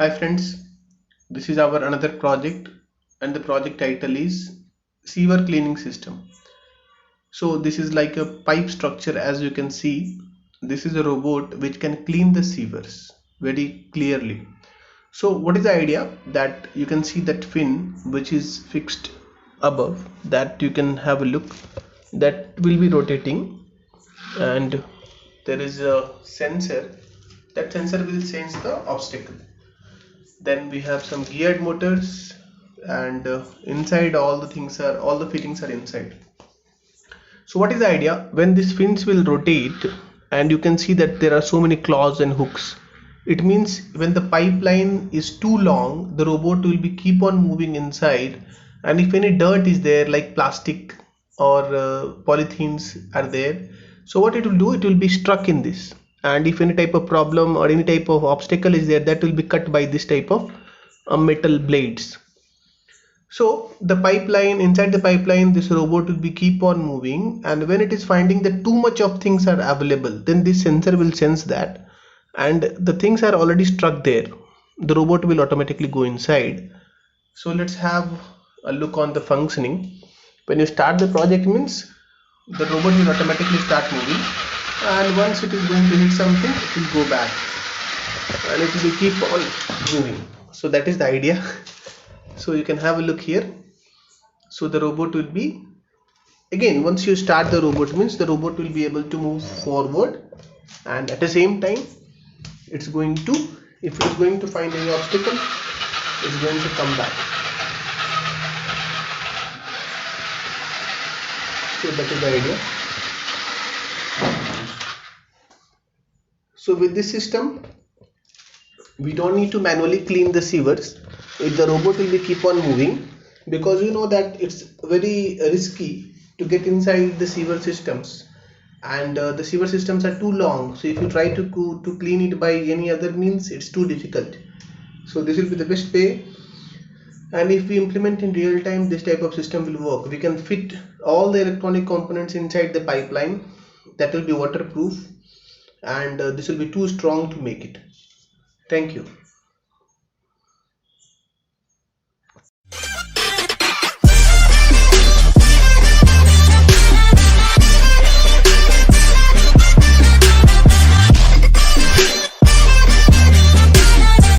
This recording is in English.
Hi friends, this is our another project and the project title is sewer cleaning system. So this is like a pipe structure. As you can see, this is a robot which can clean the sewers very clearly. So what is the idea? That you can see that fin which is fixed above, that you can have a look, that will be rotating, and there is a sensor. That sensor will sense the obstacle. Then we have some geared motors, and inside all the fittings are inside. So what is the idea? When these fins will rotate, and you can see that there are so many claws and hooks, it means when the pipeline is too long, the robot will be keep on moving inside, and if any dirt is there like plastic or polythenes are there, so what it will do, it will be stuck in this, and if any type of problem or any type of obstacle is there, that will be cut by this type of metal blades. So the pipeline, inside the pipeline, this robot will be keep on moving, and when it is finding that too much of things are available, then this sensor will sense that, and the things are already stuck there, the robot will automatically go inside. So let's have a look on the functioning. When you start the project means the robot will automatically start moving, and once it is going to hit something, it will go back and it will keep on moving. So that is the idea. So you can have a look here. So the robot will be, again, once you start the robot means the robot will be able to move forward, and at the same time it's going to, if it is going to find any obstacle, it's going to come back. So that is the idea. So with this system, we don't need to manually clean the sewers. If the robot will be keep on moving, because you know that it's very risky to get inside the sewer systems, and the sewer systems are too long, so if you try to clean it by any other means, it's too difficult. So this will be the best way, and if we implement in real time, this type of system will work. We can fit all the electronic components inside the pipeline, that will be waterproof, and this will be too strong to make it. Thank you.